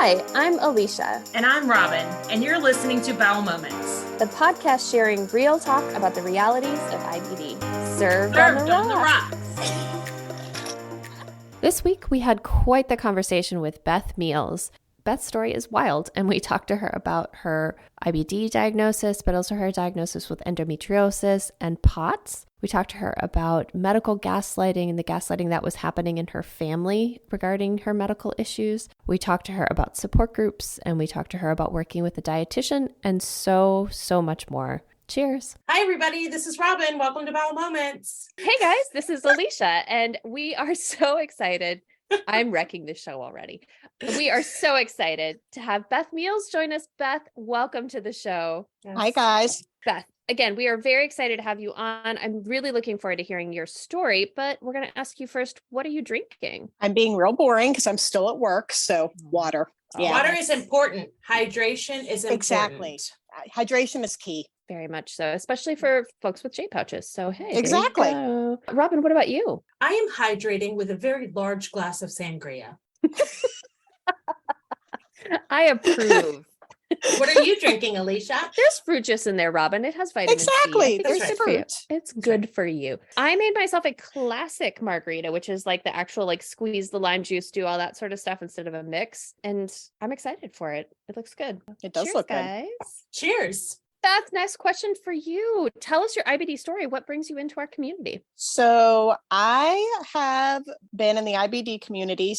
Hi, I'm Alicia. And I'm Robin, and you're listening to Bowel Moments, the podcast sharing real talk about the realities of IBD. Served on the rocks. This week, we had quite the conversation with Beth Meals. Beth's story is wild, and we talked to her about her IBD diagnosis, but also her diagnosis with endometriosis and POTS. We talked to her about medical gaslighting and the gaslighting that was happening in her family regarding her medical issues. We talked to her about support groups, and we talked to her about working with a dietitian, and so much more. Cheers. Hi, everybody. This is Robin. Welcome to Bowel Moments. Hey, guys. This is Alicia, and we are so excited. I'm wrecking this show already. We are so excited to have Beth Meals join us. Beth, welcome to the show. Yes. Hi, guys. Beth, again, we are very excited to have you on. I'm really looking forward to hearing your story, but we're going to ask you first, what are you drinking? I'm being real boring because I'm still at work, so water. Yeah. Water is important. Hydration is important. Exactly. Hydration is key. Very much so, especially for folks with J pouches. So, hey, exactly. Robin, what about you? I am hydrating with a very large glass of sangria. I approve. What are you drinking, Alicia? There's fruit juice in there, Robin. It has vitamin C. Exactly. There's it's fruit. It's good for you. I made myself a classic margarita, which is like the actual squeeze the lime juice, do all that sort of stuff instead of a mix. And I'm excited for it. It looks good. It does Cheers, look guys. good. Cheers. Beth, next question for you. Tell us your IBD story. What brings you into our community? So I have been in the IBD community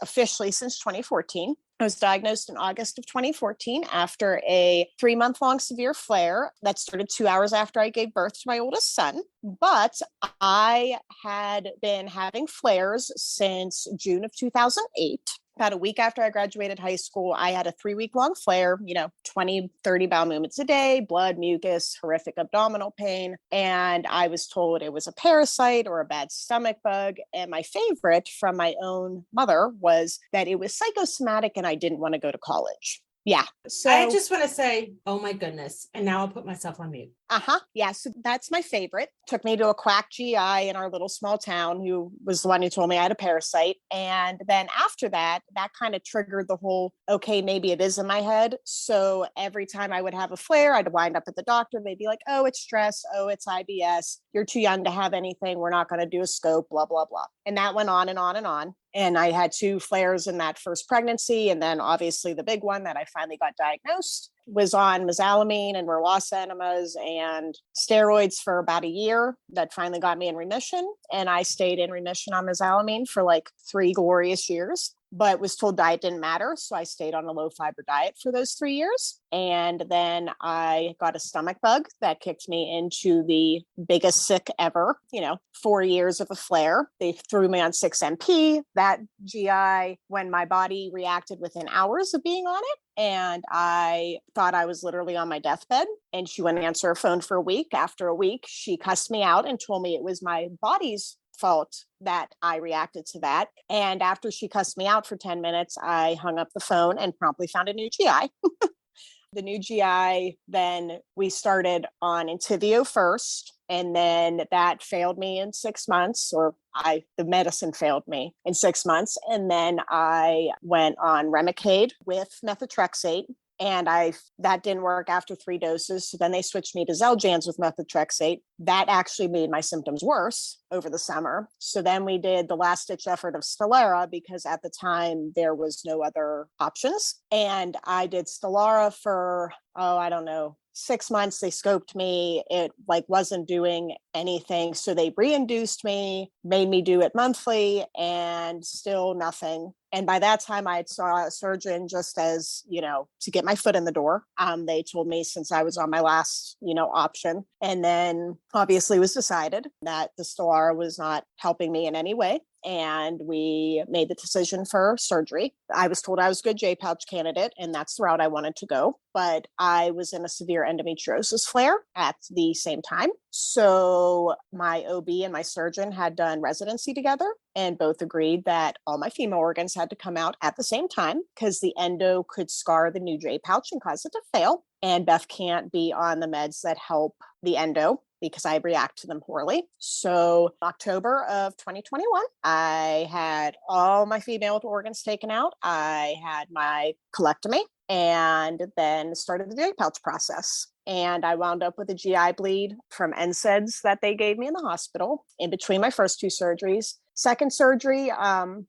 officially since 2014. I was diagnosed in August of 2014 after a 3-month-long severe flare that started 2 hours after I gave birth to my oldest son. But I had been having flares since June of 2008. About a week after I graduated high school, I had a 3-week-long flare, 20, 30 bowel movements a day, blood, mucus, horrific abdominal pain. And I was told it was a parasite or a bad stomach bug. And my favorite from my own mother was that it was psychosomatic and I didn't want to go to college. Yeah. So I just want to say, oh my goodness. And now I'll put myself on mute. Yeah. So that's my favorite. Took me to a quack GI in our little small town who was the one who told me I had a parasite. And then after that kind of triggered the whole, okay, maybe it is in my head. So every time I would have a flare, I'd wind up at the doctor. They'd be like, oh, it's stress. Oh, it's IBS. You're too young to have anything. We're not going to do a scope, blah, blah, blah. And that went on and on and on. And I had 2 flares in that first pregnancy. And then obviously the big one that I finally got diagnosed was on mesalamine and Mirwasa enemas and steroids for about a year. That finally got me in remission. And I stayed in remission on mesalamine for 3 glorious years, but was told diet didn't matter. So I stayed on a low fiber diet for those 3 years. And then I got a stomach bug that kicked me into the biggest sick ever, 4 years of a flare. They threw me on 6-MP, that GI, when my body reacted within hours of being on it. And I thought I was literally on my deathbed, and she wouldn't answer her phone for a week. After a week, she cussed me out and told me it was my body's fault that I reacted to that. And after she cussed me out for 10 minutes, I hung up the phone and promptly found a new GI. The new GI, then we started on Entyvio first, and then that failed me in 6 months, the medicine failed me in 6 months. And then I went on Remicade with methotrexate, and that didn't work after 3 doses. So then they switched me to Xeljanz with methotrexate. That actually made my symptoms worse over the summer. So then we did the last ditch effort of Stelara because at the time there was no other options. And I did Stelara for, 6 months. They scoped me. It wasn't doing anything. So they re-induced me, made me do it monthly, and still nothing. And by that time I saw a surgeon just as, to get my foot in the door. They told me since I was on my last, option. And then obviously it was decided that the Stelara was not helping me in any way. And we made the decision for surgery. I was told I was a good J-pouch candidate, and that's the route I wanted to go. But I was in a severe endometriosis flare at the same time. So my OB and my surgeon had done residency together and both agreed that all my female organs had to come out at the same time because the endo could scar the new J-pouch and cause it to fail. And Beth can't be on the meds that help the endo. because I react to them poorly. So October of 2021, I had all my female organs taken out. I had my colectomy and then started the J pouch process. And I wound up with a GI bleed from NSAIDs that they gave me in the hospital in between my first two surgeries. Second surgery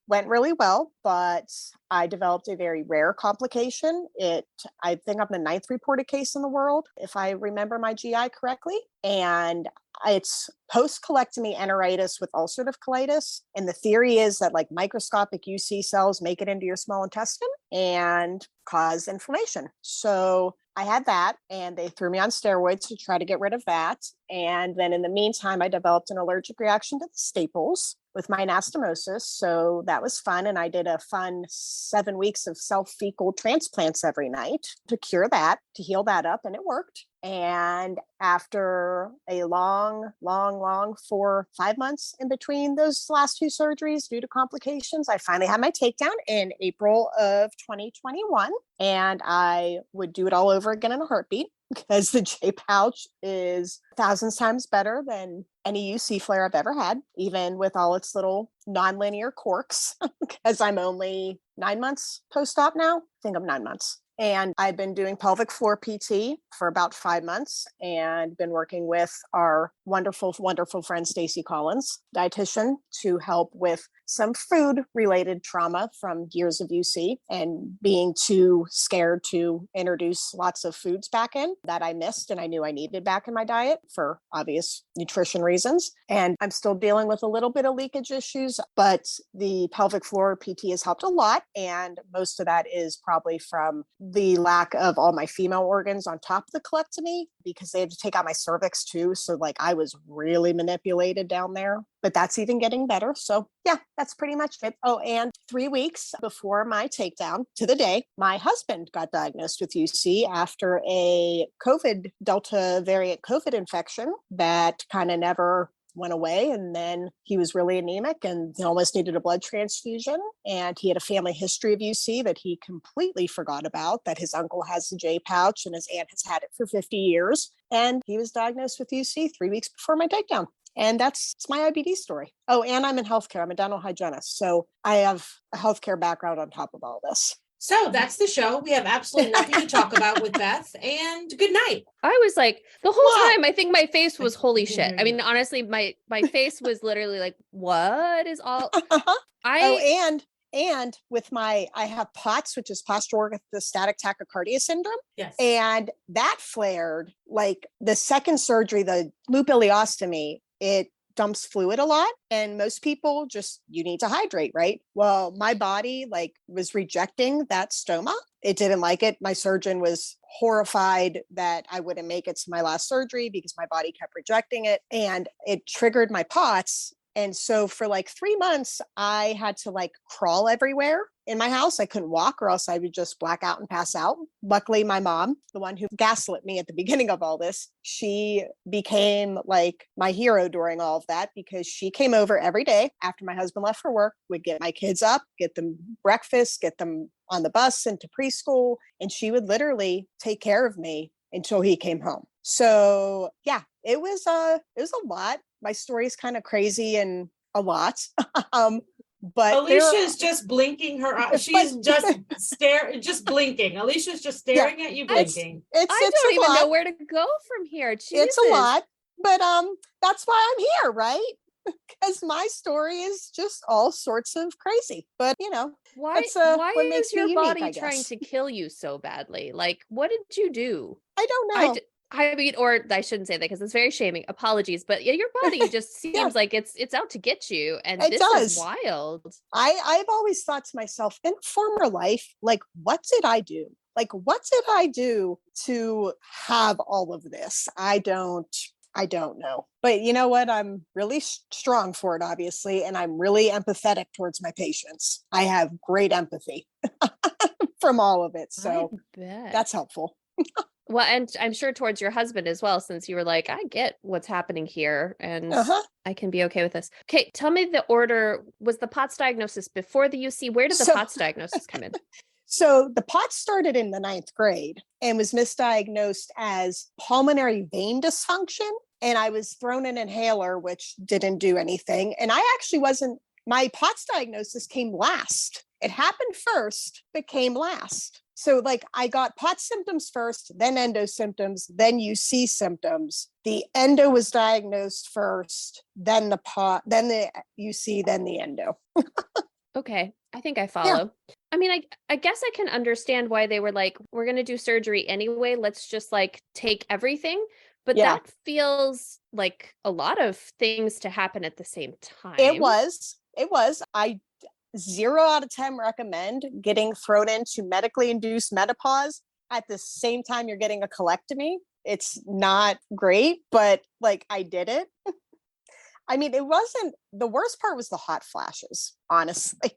went really well, but I developed a very rare complication. I think I'm the 9th reported case in the world, if I remember my GI correctly. And it's post-colectomy enteritis with ulcerative colitis. And the theory is that like microscopic UC cells make it into your small intestine and cause inflammation. So I had that and they threw me on steroids to try to get rid of that. And then in the meantime, I developed an allergic reaction to the staples with my anastomosis. So that was fun. And I did a fun 7 weeks of self-fecal transplants every night to cure that, to heal that up. And it worked. And after a long 5 months in between those last two surgeries due to complications, I finally had my takedown in April of 2021. And I would do it all over again in a heartbeat because the J pouch is 1,000 times better than any UC flare I've ever had, even with all its little nonlinear quirks, because I'm only 9 months post-op now. I think I'm 9 months. And I've been doing pelvic floor PT for about 5 months and been working with our wonderful, wonderful friend, Stacey Collins, dietitian, to help with some food related trauma from years of UC and being too scared to introduce lots of foods back in that I missed and I knew I needed back in my diet for obvious nutrition reasons. And I'm still dealing with a little bit of leakage issues, but the pelvic floor PT has helped a lot. And most of that is probably from the lack of all my female organs on top of the colectomy, because they had to take out my cervix too. So like I was really manipulated down there, but that's even getting better. So yeah, that's pretty much it. Oh, and 3 weeks before my takedown to the day, my husband got diagnosed with UC after a Delta variant COVID infection that kind of never went away. And then he was really anemic and he almost needed a blood transfusion. And he had a family history of UC that he completely forgot about, that his uncle has the J pouch and his aunt has had it for 50 years. And he was diagnosed with UC 3 weeks before my takedown. And that's my IBD story. Oh, and I'm in healthcare. I'm a dental hygienist. So I have a healthcare background on top of all this. So that's the show. We have absolutely nothing to talk about with Beth, and good night. I was like, the whole time, I think my face was holy shit. I mean, honestly, my face was literally like, what is all? And with I have POTS, which is postural orthostatic tachycardia syndrome. Yes. And that flared like the second surgery, the loop ileostomy, it dumps fluid a lot. And most people you need to hydrate, right? Well, my body was rejecting that stoma. It didn't like it. My surgeon was horrified that I wouldn't make it to my last surgery because my body kept rejecting it. And it triggered my POTS. And so for 3 months, I had to crawl everywhere in my house. I couldn't walk or else I would just black out and pass out. Luckily, my mom, the one who gaslit me at the beginning of all this, she became my hero during all of that because she came over every day after my husband left for work, would get my kids up, get them breakfast, get them on the bus into preschool. And she would literally take care of me until he came home. So yeah, it was a lot. My story is kind of crazy and a lot. But Alicia's just blinking her eyes. She's just blinking. Alicia's just staring at you, blinking. I don't even know where to go from here. Jesus. It's a lot, but that's why I'm here, right? Because my story is just all sorts of crazy. But why is your body trying to kill you so badly? What did you do? I don't know. I mean, or I shouldn't say that because it's very shaming. Apologies, but yeah, your body just seems like it's out to get you, and this is wild. I've always thought to myself, in a former life, what did I do? What did I do to have all of this? I don't know. But you know what? I'm really strong for it, obviously, and I'm really empathetic towards my patients. I have great empathy from all of it, so that's helpful. Well, and I'm sure towards your husband as well, since you were like, I get what's happening here and I can be okay with this. Okay, tell me the order. Was the POTS diagnosis before the UC? Where did the POTS diagnosis come in? So the POTS started in the 9th grade and was misdiagnosed as pulmonary vein dysfunction and I was thrown an inhaler, which didn't do anything. And I actually my POTS diagnosis came last. It happened first, but came last. So like I got POTS symptoms first, then endo symptoms, then UC symptoms. The endo was diagnosed first, then the then the UC, then the endo. Okay. I think I follow. Yeah. I mean, I guess I can understand why they were like, we're going to do surgery anyway. Let's just like take everything. But that feels like a lot of things to happen at the same time. It was. I 0 out of 10 recommend getting thrown into medically induced menopause at the same time you're getting a colectomy. It's not great, but like I did it. I mean, it wasn't, the worst part was the hot flashes, honestly.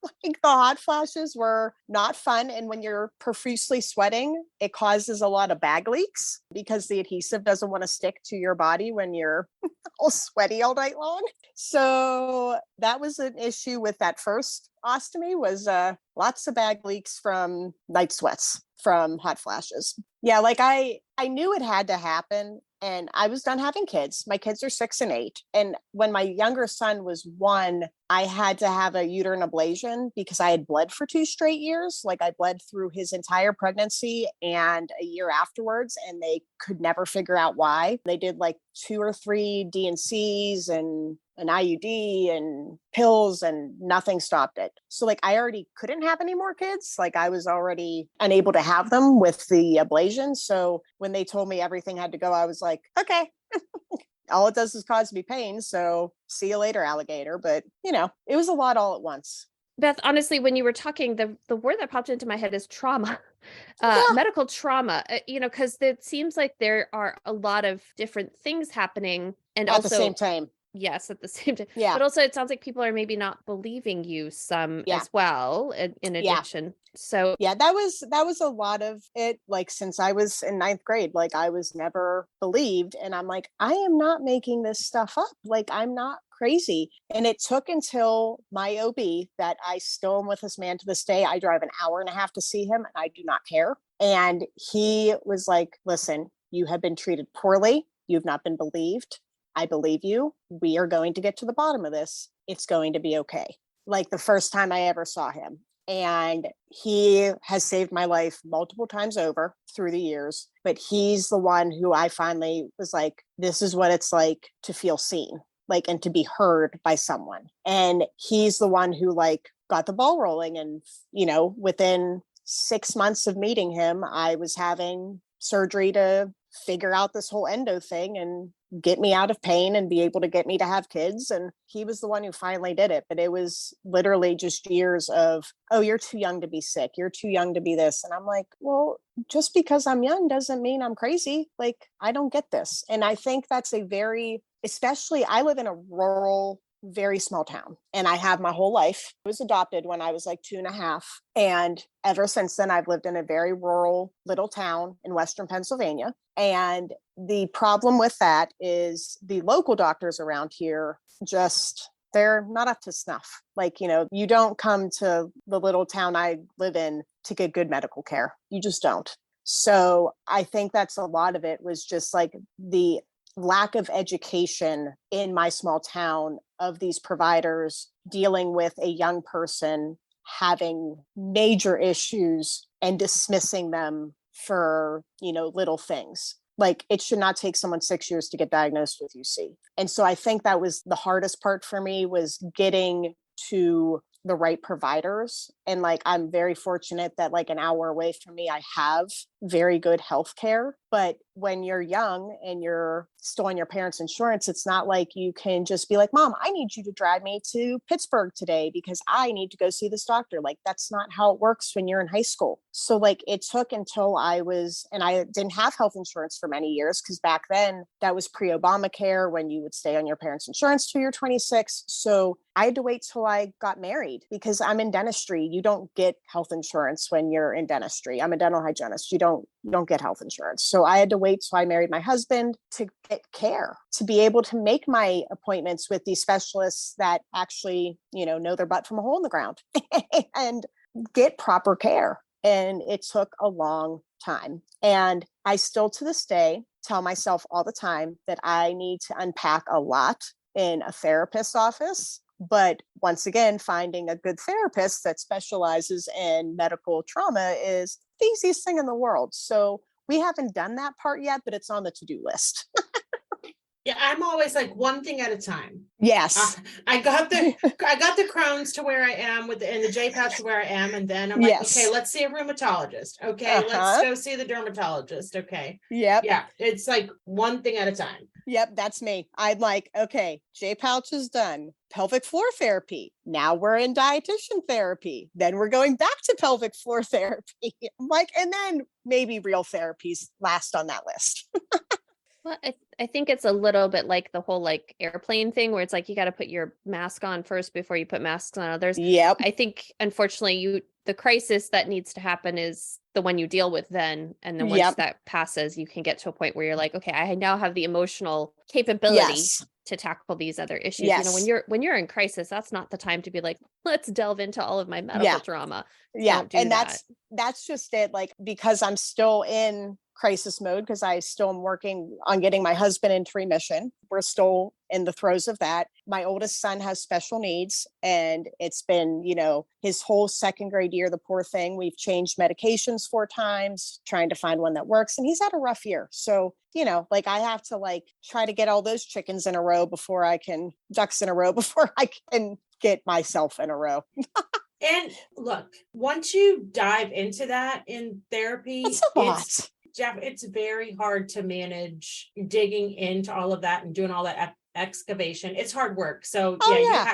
Like the hot flashes were not fun. And when you're profusely sweating, it causes a lot of bag leaks because the adhesive doesn't want to stick to your body when you're all sweaty all night long. So that was an issue with that first ostomy, was lots of bag leaks from night sweats from hot flashes. Yeah, like I knew it had to happen. And I was done having kids. My kids are 6 and 8. And when my younger son was 1, I had to have a uterine ablation because I had bled for 2 straight years. Like I bled through his entire pregnancy and a year afterwards, and they could never figure out why. They did like 2 or 3 D&Cs and an IUD and pills, and nothing stopped it. So like I already couldn't have any more kids. Like I was already unable to have them with the ablation. So when they told me everything had to go, I was like, okay, all it does is cause me pain. So see you later, alligator. But you know, it was a lot all at once. Beth, honestly, when you were talking, the word that popped into my head is trauma, medical trauma, you know, because it seems like there are a lot of different things happening. And at also, the same time. Yes, at the same time. Yeah. But also it sounds like people are maybe not believing you as well, in addition. So yeah, that was a lot of it. Like since I was in 9th grade, like I was never believed. And I'm like, I am not making this stuff up. Like I'm not crazy. And it took until my OB that I still am with this man to this day. I drive an hour and a half to see him and I do not care. And he was like, listen, you have been treated poorly. You've not been believed. I believe you. We are going to get to the bottom of this. It's going to be okay. Like the first time I ever saw him. And he has saved my life multiple times over through the years. But he's the one who I finally was like, this is what it's like to feel seen, like, and to be heard by someone. And he's the one who like got the ball rolling. And, you know, within 6 months of meeting him, I was having surgery to figure out this whole endo thing and get me out of pain and be able to get me to have kids. And he was the one who finally did it. But it was literally just years of, oh, you're too young to be sick. You're too young to be this. And I'm like, well, just because I'm young doesn't mean I'm crazy. Like, I don't get this. And I think that's especially I live in a rural, very small town, and I have my whole life. I was adopted when I was like 2.5. And ever since then, I've lived in a very rural little town in Western Pennsylvania. And the problem with that is the local doctors around here they're not up to snuff. Like, you know, you don't come to the little town I live in to get good medical care. You just don't. So I think that's a lot of it was just like the lack of education in my small town of these providers dealing with a young person having major issues and dismissing them for, you know, little things. Like it should not take someone 6 years to get diagnosed with UC. And so I think that was the hardest part for me, was getting to the right providers. And like, I'm very fortunate that like an hour away from me, I have very good healthcare. But when you're young and you're still on your parents' insurance, it's not like you can just be like, Mom, I need you to drive me to Pittsburgh today because I need to go see this doctor. Like, that's not how it works when you're in high school. So like it took until I didn't have health insurance for many years, because back then that was pre-Obamacare, when you would stay on your parents' insurance till you're 26. So I had to wait till I got married, because I'm in dentistry. You don't get health insurance when you're in dentistry. I'm a dental hygienist. You don't get health insurance. So I had to wait till I married my husband to get care, to be able to make my appointments with these specialists that actually, you know their butt from a hole in the ground and get proper care. And it took a long time. And I still, to this day, tell myself all the time that I need to unpack a lot in a therapist's office. But once again, finding a good therapist that specializes in medical trauma is the easiest thing in the world. So we haven't done that part yet, but it's on the to-do list. Yeah, I'm always like one thing at a time. Yes. I got the Crohn's to where I am and the J pouch to where I am, and then I'm like, okay, let's see a rheumatologist. Okay, let's go see the dermatologist. Okay. Yep. Yeah, it's like one thing at a time. Yep, that's me. I'm like, okay, J pouch is done. Pelvic floor therapy. Now we're in dietitian therapy. Then we're going back to pelvic floor therapy. I'm like, and then maybe real therapies last on that list. Well, I think it's a little bit like the whole like airplane thing where it's like you got to put your mask on first before you put masks on others. Yep. I think unfortunately the crisis that needs to happen is the one you deal with then. And then once that passes, you can get to a point where you're like, okay, I now have the emotional capability to tackle these other issues. You know, when you're in crisis, that's not the time to be like, let's delve into all of my medical trauma. Yeah. And that's just it. Like, because I'm still in crisis mode, because I still am working on getting my husband into remission. We're still in the throes of that. My oldest son has special needs, and it's been, you know, his whole second grade year, the poor thing. We've changed medications 4 times, trying to find one that works, and he's had a rough year. So, you know, like I have to like try to get all those ducks in a row before I can get myself in a row. And look, once you dive into that in therapy, it's a lot. Jeff, it's very hard to manage digging into all of that and doing all that excavation. It's hard work. So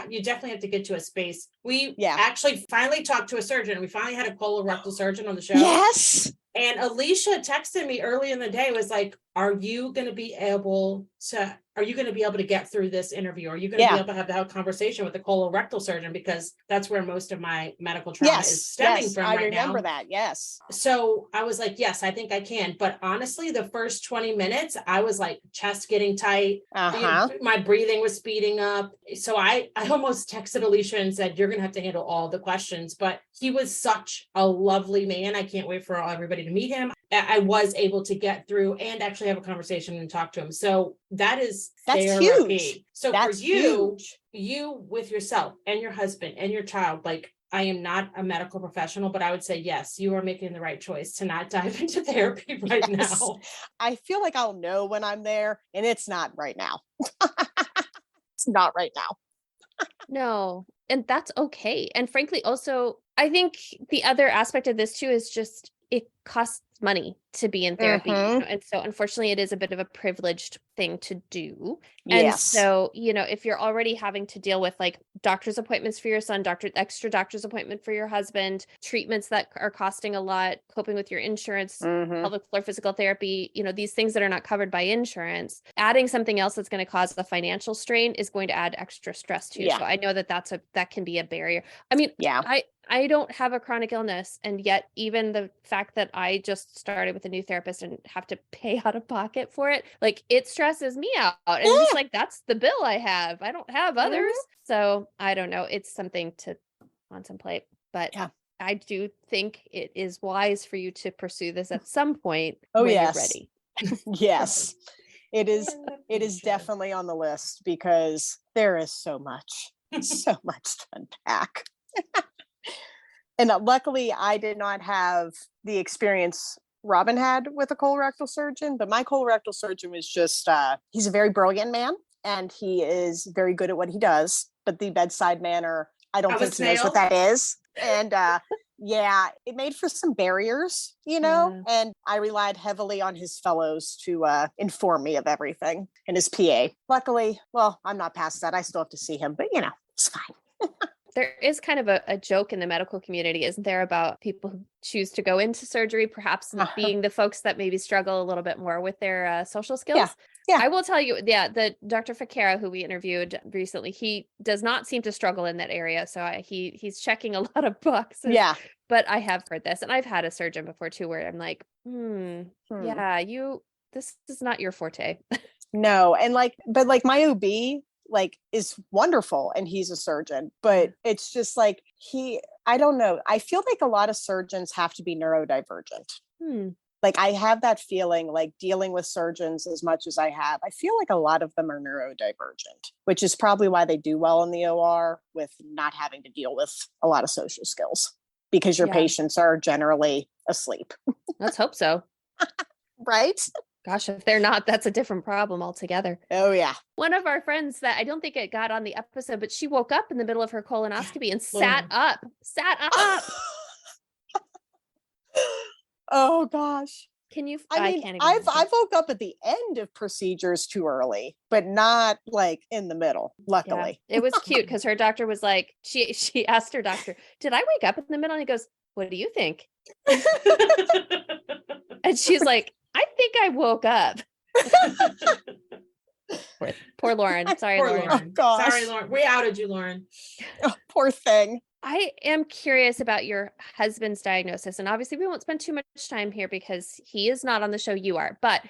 you definitely have to get to a space. We actually finally talked to a surgeon. We finally had a colorectal surgeon on the show. Yes. And Alicia texted me early in the day, was like, are you going to be able to get through this interview? Are you going to be able to have that conversation with the colorectal surgeon? Because that's where most of my medical trauma is stemming from right now. I remember that. Yes. So I was like, yes, I think I can. But honestly, the first 20 minutes, I was like chest getting tight. My breathing was speeding up. So I almost texted Alicia and said, you're going to have to handle all the questions. But he was such a lovely man. I can't wait for everybody to meet him. I was able to get through and actually have a conversation and talk to him. So that's therapy. Huge. So that's for you with yourself and your husband and your child, like, I am not a medical professional, but I would say, yes, you are making the right choice to not dive into therapy right now. I feel like I'll know when I'm there, and it's not right now. It's not right now. No, and that's okay. And frankly, also, I think the other aspect of this too is just it costs money to be in therapy. You know? And so unfortunately, it is a bit of a privileged thing to do. And so, you know, if you're already having to deal with like doctor's appointments for your son, extra doctor's appointment for your husband, treatments that are costing a lot, coping with your insurance, pelvic floor physical therapy, you know, these things that are not covered by insurance, adding something else that's going to cause the financial strain is going to add extra stress to you. So I know that that can be a barrier. I mean, I don't have a chronic illness. And yet even the fact that I just started with a new therapist and have to pay out of pocket for it, like it stresses me out. And it's like, that's the bill I have. I don't have others. So I don't know. It's something to contemplate, but I do think it is wise for you to pursue this at some point when you're ready. Yes, it is. It is definitely on the list because there is so much to unpack. And luckily, I did not have the experience Robin had with a colorectal surgeon, but my colorectal surgeon was just, he's a very brilliant man, and he is very good at what he does. But the bedside manner, I don't think he knows what that is. And it made for some barriers, you know, and I relied heavily on his fellows to inform me of everything, and his PA. Luckily, well, I'm not past that. I still have to see him, but you know, it's fine. There is kind of a joke in the medical community, isn't there, about people who choose to go into surgery, perhaps being the folks that maybe struggle a little bit more with their social skills. Yeah. I will tell you, the Dr. Fakera, who we interviewed recently, he does not seem to struggle in that area. So he's checking a lot of boxes. Yeah. But I have heard this, and I've had a surgeon before too, where I'm like, this is not your forte. No. And but my OB, is wonderful, and he's a surgeon, but it's just I don't know. I feel like a lot of surgeons have to be neurodivergent. Like I have that feeling, like dealing with surgeons as much as I have, I feel like a lot of them are neurodivergent, which is probably why they do well in the OR with not having to deal with a lot of social skills, because your patients are generally asleep. Let's hope so. Right? Gosh, if they're not, that's a different problem altogether. Oh, yeah. One of our friends that I don't think it got on the episode, but she woke up in the middle of her colonoscopy and sat up. Oh, gosh. Can you? I mean, I've woke up at the end of procedures too early, but not like in the middle, luckily. Yeah. It was cute because her doctor was like, she asked her doctor, did I wake up in the middle? And he goes, what do you think? And she's like, I think I woke up. Poor Lauren. Sorry, Poor Lauren. Lauren. Oh, gosh. Sorry, Lauren. We outed you, Lauren. Oh, poor thing. I am curious about your husband's diagnosis. And obviously we won't spend too much time here because he is not on the show, you are. But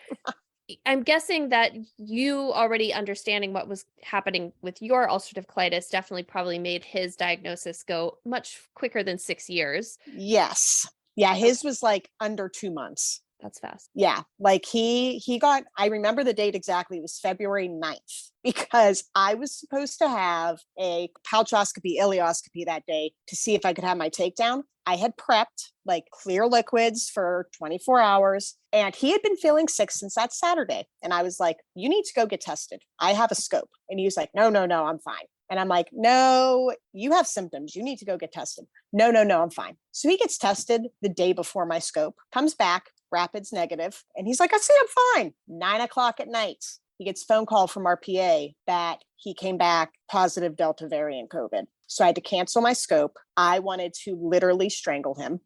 I'm guessing that you already understanding what was happening with your ulcerative colitis definitely probably made his diagnosis go much quicker than 6 years. Yes. Yeah, his was like under 2 months. That's fast. Yeah, like he got, I remember the date exactly, it was February 9th, because I was supposed to have a pouchoscopy, ileoscopy that day to see if I could have my takedown. I had prepped like clear liquids for 24 hours, and he had been feeling sick since that Saturday. And I was like, you need to go get tested. I have a scope. And he was like, no, I'm fine. And I'm like, no, you have symptoms. You need to go get tested. No, I'm fine. So he gets tested the day before my scope, comes back, rapids negative. And he's like, I see, I'm fine. 9:00 at night, he gets a phone call from our PA that he came back positive Delta variant COVID. So I had to cancel my scope. I wanted to literally strangle him.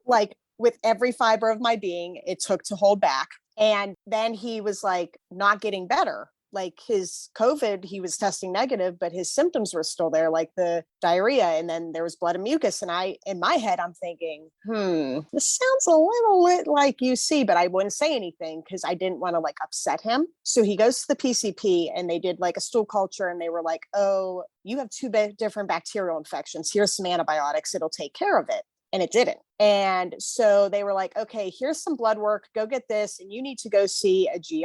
Like with every fiber of my being, it took to hold back. And then he was like not getting better. Like his COVID, he was testing negative, but his symptoms were still there, like the diarrhea. And then there was blood and mucus. And in my head, I'm thinking, this sounds a little bit like UC, but I wouldn't say anything because I didn't want to like upset him. So he goes to the PCP and they did like a stool culture and they were like, oh, you have two different bacterial infections. Here's some antibiotics. It'll take care of it. And it didn't. And so they were like, okay, here's some blood work, go get this. And you need to go see a GI.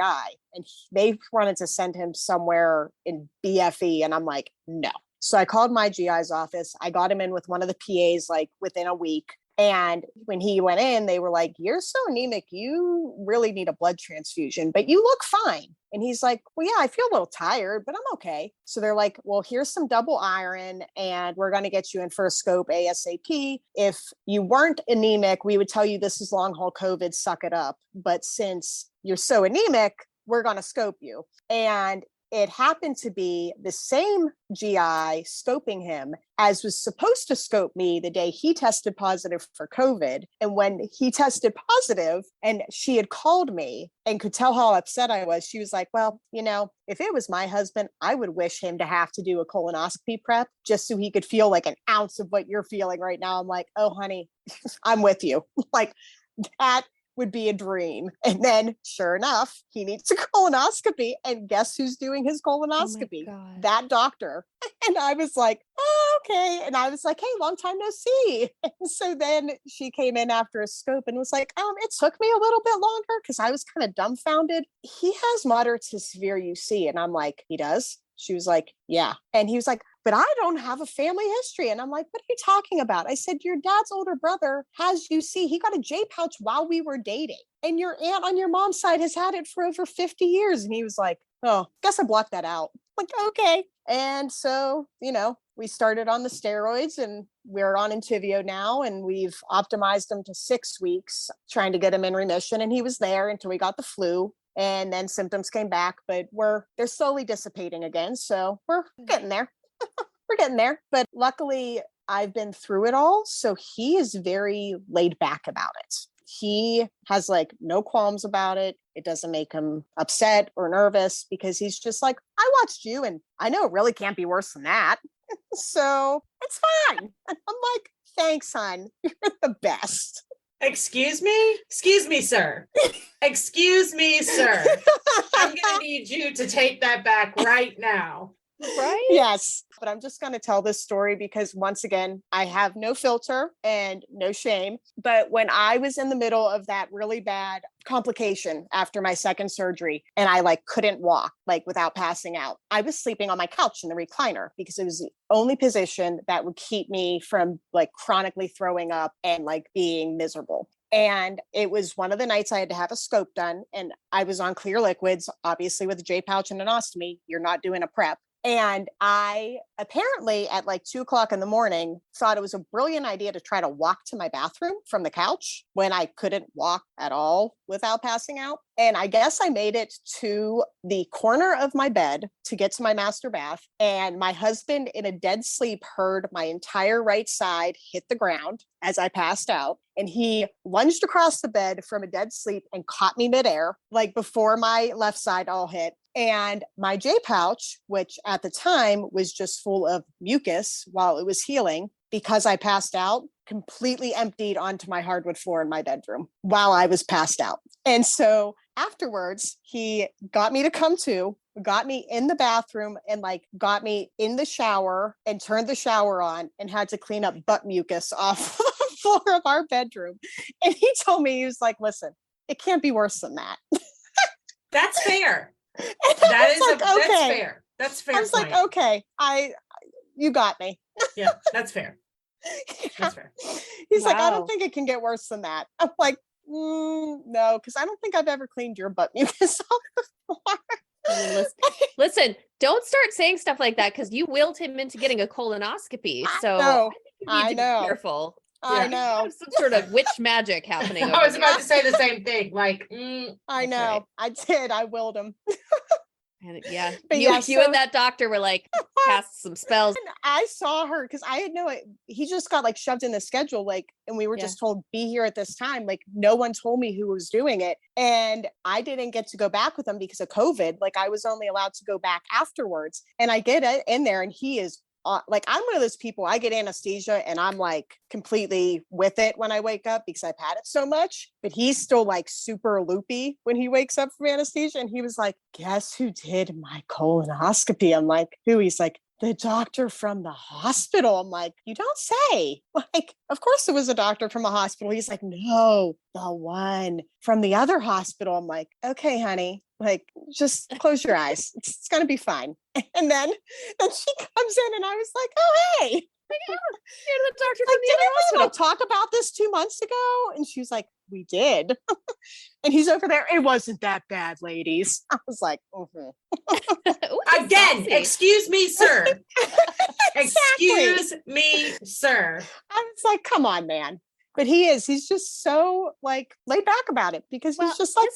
And they wanted to send him somewhere in BFE. And I'm like, no. So I called my GI's office. I got him in with one of the PAs like within a week. And when he went in, they were like, you're so anemic, you really need a blood transfusion, but you look fine. And he's like, well, yeah, I feel a little tired, but I'm okay. So they're like, well, here's some double iron and we're going to get you in for a scope ASAP. If you weren't anemic, we would tell you this is long haul COVID, suck it up. But since you're so anemic, we're going to scope you. And it happened to be the same GI scoping him as was supposed to scope me the day he tested positive for COVID. And when he tested positive and she had called me and could tell how upset I was, she was like, well, you know, if it was my husband, I would wish him to have to do a colonoscopy prep just so he could feel like an ounce of what you're feeling right now. I'm like, oh, honey, I'm with you. Like that would be a dream. And then sure enough, he needs a colonoscopy. And guess who's doing his colonoscopy? Oh that doctor. And I was like, oh, okay. And I was like, hey, long time no see. And so then she came in after a scope and was like, it took me a little bit longer because I was kind of dumbfounded. He has moderate to severe UC. And I'm like, he does? She was like, yeah. And he was like, but I don't have a family history. And I'm like, what are you talking about? I said, your dad's older brother has UC. He got a J pouch while we were dating. And your aunt on your mom's side has had it for over 50 years. And he was like, oh, guess I blocked that out. I'm like, okay. And so, you know, we started on the steroids and we're on Entyvio now. And we've optimized him to 6 weeks, trying to get him in remission. And he was there until we got the flu. And then symptoms came back, but they're slowly dissipating again. So we're getting there. We're getting there. But luckily, I've been through it all. So he is very laid back about it. He has like no qualms about it. It doesn't make him upset or nervous because he's just like, I watched you and I know it really can't be worse than that. So it's fine. I'm like, thanks, hon. You're the best. Excuse me, sir. Excuse me, sir. I'm going to need you to take that back right now. Right? Yes. But I'm just going to tell this story because once again, I have no filter and no shame. But when I was in the middle of that really bad complication after my second surgery and I like couldn't walk like without passing out, I was sleeping on my couch in the recliner because it was the only position that would keep me from like chronically throwing up and like being miserable. And it was one of the nights I had to have a scope done. And I was on clear liquids, obviously with a J pouch and an ostomy. You're not doing a prep. And I apparently at like 2:00 in the morning thought it was a brilliant idea to try to walk to my bathroom from the couch when I couldn't walk at all without passing out. And I guess I made it to the corner of my bed to get to my master bath. And my husband in a dead sleep heard my entire right side hit the ground as I passed out. And he lunged across the bed from a dead sleep and caught me midair, like before my left side all hit. And my J pouch, which at the time was just full of mucus while it was healing, because I passed out, completely emptied onto my hardwood floor in my bedroom while I was passed out. And so afterwards, he got me to come to, got me in the bathroom and like got me in the shower and turned the shower on and had to clean up butt mucus off the floor of our bedroom. And he told me, he was like, listen, it can't be worse than that. That's fair. That's fair. That's fair. I was like, okay, you got me. Yeah, that's fair. That's fair. He's like, I don't think it can get worse than that. I'm like, no, because I don't think I've ever cleaned your butt mucus off the floor. Listen, don't start saying stuff like that because you willed him into getting a colonoscopy. So I think you need to be careful. I know. Some sort of witch magic happening. I was about to say the same thing. Like, I know. Right. I did. I willed him. And yeah, but you and that doctor were like cast some spells. And I saw her because I had he just got like shoved in the schedule, like, and we were just told be here at this time. Like no one told me who was doing it. And I didn't get to go back with him because of COVID. Like I was only allowed to go back afterwards. And I get in there and he is like, I'm one of those people, I get anesthesia and I'm like completely with it when I wake up because I've had it so much, but he's still like super loopy when he wakes up from anesthesia. And he was like, guess who did my colonoscopy? I'm like, who? He's like, the doctor from the hospital. I'm like, you don't say. Like, of course it was a doctor from a hospital. He's like, no, the one from the other hospital. I'm like, okay, honey, like, just close your eyes. It's going to be fine. And then she comes in and I was like, oh, hey. You're the doctor like, from the other hospital. Didn't we talk about this 2 months ago? And she was like, we did. And he's over there. It wasn't that bad, ladies. I was like, Ooh, again, saucy. Excuse me, sir. Excuse me, sir. I was like, come on, man. But he's just so like laid back about it because he's just like,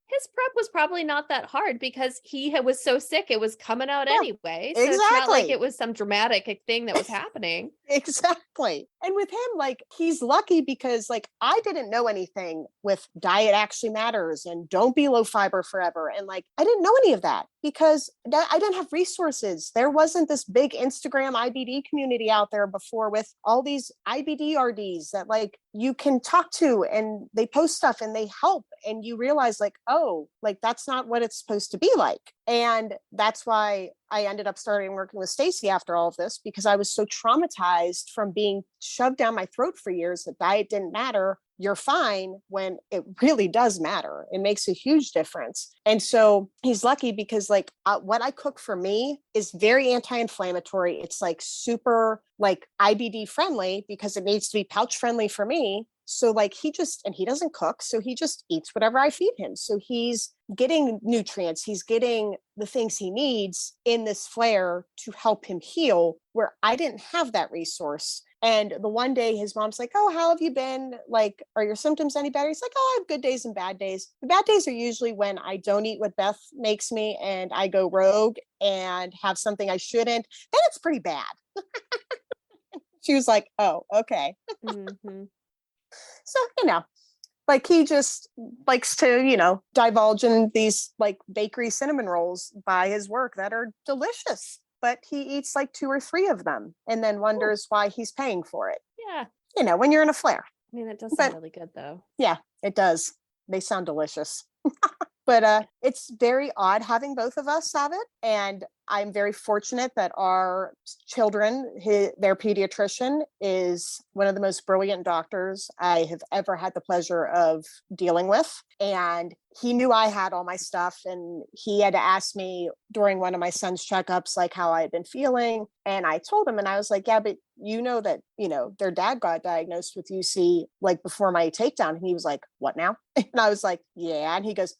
his prep was probably not that hard because he was so sick. It was coming out anyway. So exactly. It's not like it was some dramatic thing that was happening. Exactly. And with him, like, he's lucky because like, I didn't know anything with diet actually matters and don't be low fiber forever. And like, I didn't know any of that because I didn't have resources. There wasn't this big Instagram IBD community out there before with all these IBD RDs that like you can talk to and they post stuff and they help. And you realize like, oh, like that's not what it's supposed to be like. And that's why I ended up starting working with Stacy after all of this, because I was so traumatized from being shoved down my throat for years that diet didn't matter. You're fine when it really does matter. It makes a huge difference. And so he's lucky because like what I cook for me is very anti-inflammatory. It's like super like IBD friendly because it needs to be pouch friendly for me. So like he doesn't cook. So he just eats whatever I feed him. So he's getting nutrients. He's getting the things he needs in this flare to help him heal, where I didn't have that resource. And the one day his mom's like, oh, how have you been? Like, are your symptoms any better? He's like, oh, I have good days and bad days. The bad days are usually when I don't eat what Beth makes me and I go rogue and have something I shouldn't. Then it's pretty bad. She was like, oh, okay. Mm-hmm. So, like he just likes to, divulge in these like bakery cinnamon rolls by his work that are delicious, but he eats like 2 or 3 of them and then wonders why he's paying for it. Yeah. When you're in a flare. I mean, it does sound really good though. Yeah, it does. They sound delicious. But it's very odd having both of us have it. And I'm very fortunate that our children, their pediatrician is one of the most brilliant doctors I have ever had the pleasure of dealing with. And he knew I had all my stuff, and he had to ask me during one of my son's checkups, like how I had been feeling. And I told him, and I was like, yeah, but you know that, their dad got diagnosed with UC like before my takedown. And he was like, what now? And I was like, yeah. And he goes,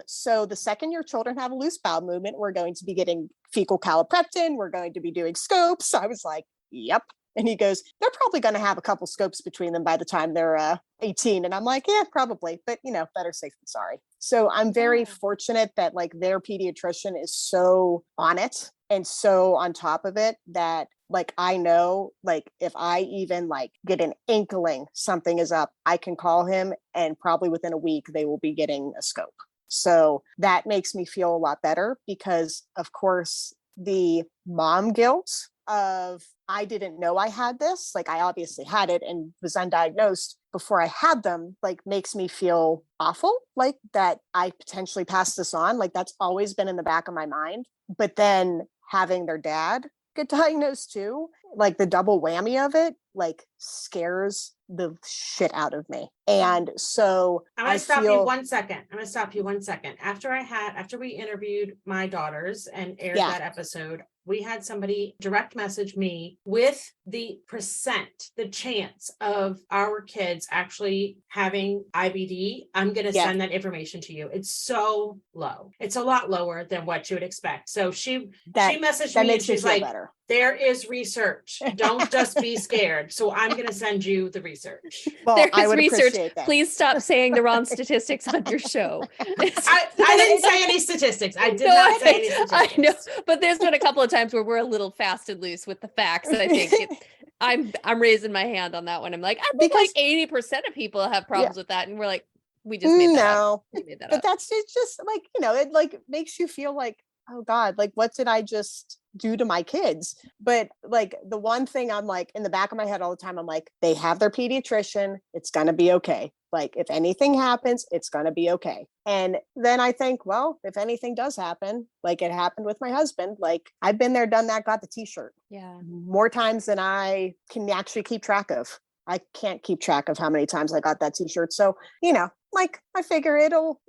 so the second your children have a loose bowel movement, we're going to be getting fecal calopreptin. We're going to be doing scopes. I was like, yep. And he goes, they're probably going to have a couple scopes between them by the time they're 18. And I'm like, yeah, probably. But, better safe than sorry. So I'm very fortunate that like their pediatrician is so on it and so on top of it that like, I know, like if I even like get an inkling something is up, I can call him and probably within a week, they will be getting a scope. So that makes me feel a lot better because of course the mom guilt of I didn't know I had this, like I obviously had it and was undiagnosed before I had them, like makes me feel awful, like that I potentially passed this on. Like that's always been in the back of my mind. But then having their dad get diagnosed too, like the double whammy of it, like scares the shit out of me. And so I'm going to stop you 1 second. I'm going to stop you 1 second. After we interviewed my daughters and aired that episode, we had somebody direct message me with the chance of our kids actually having IBD. I'm going to send that information to you. It's so low. It's a lot lower than what you would expect. So she messaged me and she's like, better. There is research. Don't just be scared. So I'm going to send you the research. Well, there is research. Please stop saying the wrong statistics on your show. I didn't say any statistics. I did not say any statistics. I know, but there's been a couple of times where we're a little fast and loose with the facts. And I think I'm raising my hand on that one. I'm like, I think like 80% of people have problems with that. And we're like, we just made that up. We made that up. But it's just like, it like makes you feel like, oh God, like what did I just do to my kids? But like the one thing I'm like in the back of my head all the time, I'm like, they have their pediatrician. It's going to be okay. Like if anything happens, it's going to be okay. And then I think, well, if anything does happen, like it happened with my husband, like I've been there, done that, got the t-shirt more times than I can actually keep track of. I can't keep track of how many times I got that t-shirt. So, like I figure it'll,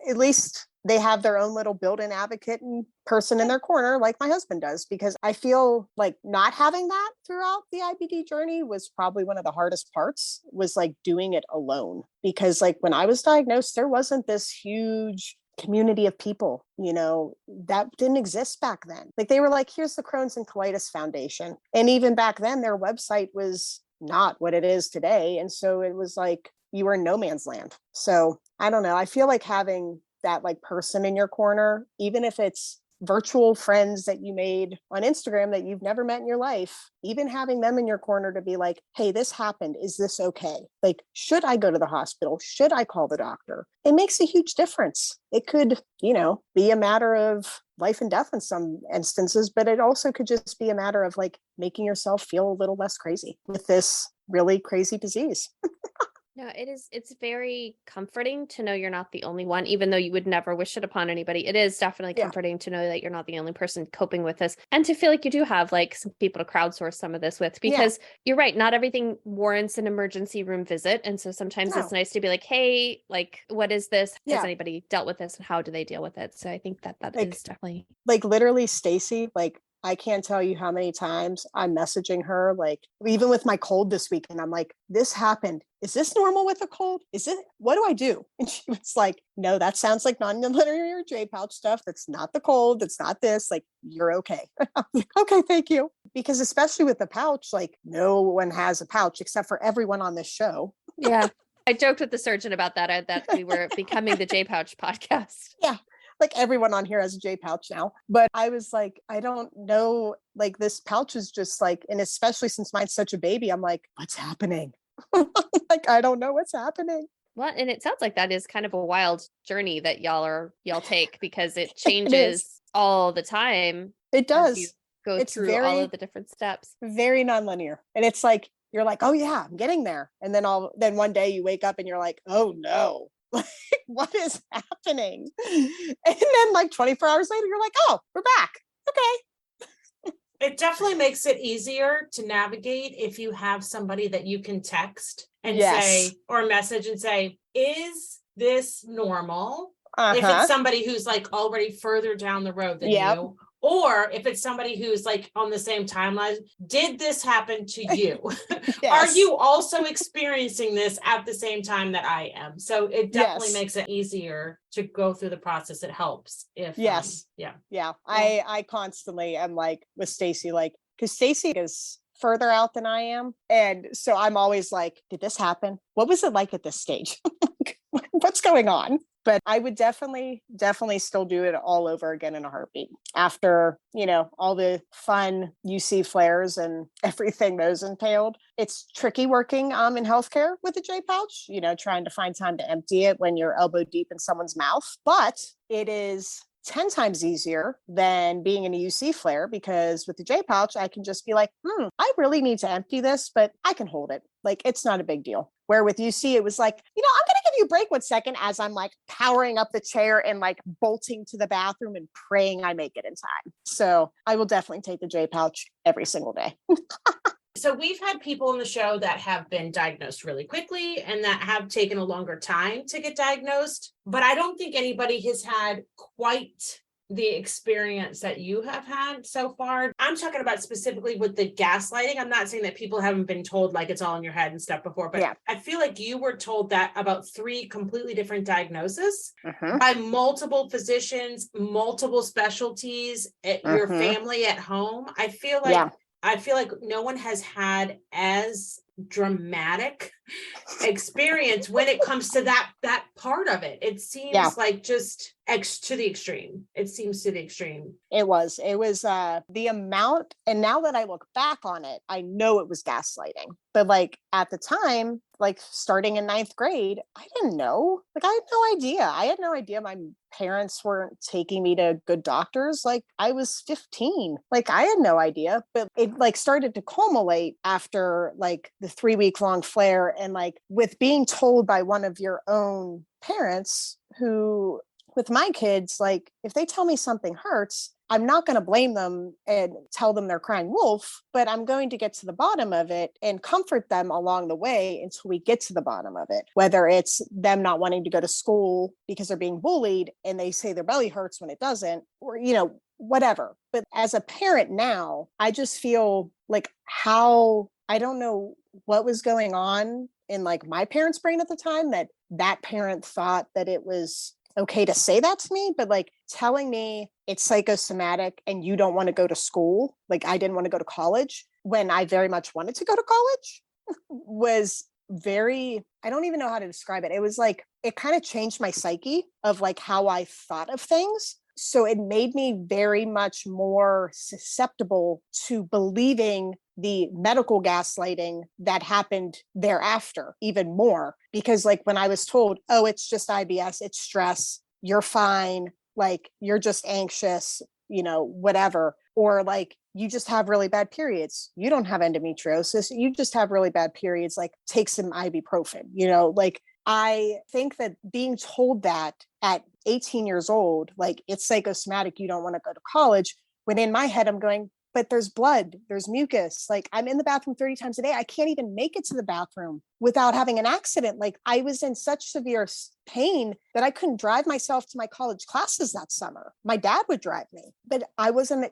at least they have their own little built-in advocate and person in their corner like my husband does, because I feel like not having that throughout the IBD journey was probably one of the hardest parts, was like doing it alone. Because like when I was diagnosed, there wasn't this huge community of people, that didn't exist back then. Like they were like, here's the Crohn's and Colitis Foundation. And even back then their website was not what it is today. And so it was like, you were in no man's land. So I don't know. I feel like having that like person in your corner, even if it's virtual friends that you made on Instagram that you've never met in your life, even having them in your corner to be like, hey, this happened. Is this okay? Like, should I go to the hospital? Should I call the doctor? It makes a huge difference. It could, be a matter of life and death in some instances, but it also could just be a matter of like making yourself feel a little less crazy with this really crazy disease. No, it's very comforting to know you're not the only one, even though you would never wish it upon anybody. It is definitely comforting to know that you're not the only person coping with this, and to feel like you do have like some people to crowdsource some of this with, because you're right. Not everything warrants an emergency room visit. And so sometimes it's nice to be like, hey, like, what is this? Has anybody dealt with this, and how do they deal with it? So I think that like, is definitely like literally Stacy, like, I can't tell you how many times I'm messaging her, like even with my cold this week. And I'm like, this happened. Is this normal with a cold? What do I do? And she was like, no, that sounds like non-linear J pouch stuff. That's not the cold. That's not this. Like, you're okay. I'm like, okay, thank you. Because especially with the pouch, like no one has a pouch except for everyone on this show. Yeah. I joked with the surgeon about that we were becoming the J pouch podcast. Yeah. Like everyone on here has a J pouch now, but I was like, I don't know, like this pouch is just like, and especially since mine's such a baby, I'm like, what's happening? Like, I don't know what's happening. Well, and it sounds like that is kind of a wild journey that y'all take, because it changes all the time. It does. Go through all of the different steps. Very nonlinear. And it's like, you're like, oh yeah, I'm getting there. And then one day you wake up and you're like, oh no, Like, what is happening? And then like 24 hours later, you're like, oh, we're back. Okay. It definitely makes it easier to navigate if you have somebody that you can text and say, or message and say, is this normal? If it's somebody who's like already further down the road than you, or if it's somebody who's like on the same timeline, did this happen to you? Are you also experiencing this at the same time that I am? So it definitely makes it easier to go through the process. It helps if I constantly am like with Stacy, like, because Stacy is further out than I am. And so I'm always like, did this happen? What was it like at this stage? What's going on? But I would definitely still do it all over again in a heartbeat after, all the fun UC flares and everything those entailed. It's tricky working in healthcare with a J pouch, trying to find time to empty it when you're elbow deep in someone's mouth. But it is 10 times easier than being in a UC flare, because with the J pouch, I can just be like, I really need to empty this, but I can hold it. Like, it's not a big deal. Where with UC, it was like, I'm going to give you a break 1 second as I'm like powering up the chair and like bolting to the bathroom and praying I make it in time. So I will definitely take the J pouch every single day. So we've had people on the show that have been diagnosed really quickly and that have taken a longer time to get diagnosed, but I don't think anybody has had quite the experience that you have had so far. I'm talking about specifically with the gaslighting. I'm not saying that people haven't been told like it's all in your head and stuff before, but I feel like you were told that about 3 completely different diagnoses by multiple physicians, multiple specialties, at your family at home. I feel like no one has had as dramatic experience when it comes to that part of it. It seems like just to the extreme. It seems to the extreme. It was the amount. And now that I look back on it, I know it was gaslighting. But like at the time, like starting in 9th grade, I didn't know. Like, I had no idea. I had no idea my parents weren't taking me to good doctors. Like, I was 15. Like, I had no idea. But it like started to culminate after like the 3-week-long flare, and like with being told by one of your own parents who, with my kids, like if they tell me something hurts, I'm not going to blame them and tell them they're crying wolf, but I'm going to get to the bottom of it and comfort them along the way until we get to the bottom of it. Whether it's them not wanting to go to school because they're being bullied and they say their belly hurts when it doesn't, or, whatever. But as a parent now, I just feel like I don't know what was going on in like my parents' brain at the time that parent thought that it was okay to say that to me, but like telling me it's psychosomatic and you don't want to go to school. Like, I didn't want to go to college when I very much wanted to go to college was very, I don't even know how to describe it. It was like, it kind of changed my psyche of like how I thought of things. So it made me very much more susceptible to believing the medical gaslighting that happened thereafter even more. Because like when I was told, oh, it's just IBS, it's stress, you're fine, like you're just anxious, whatever. Or like, you just have really bad periods. You don't have endometriosis. You just have really bad periods. Like, take some ibuprofen, like I think that being told that at 18 years old, like it's psychosomatic, you don't want to go to college, when in my head I'm going, but there's blood, there's mucus. Like, I'm in the bathroom 30 times a day. I can't even make it to the bathroom without having an accident. Like, I was in such severe pain that I couldn't drive myself to my college classes that summer. My dad would drive me, but I wasn't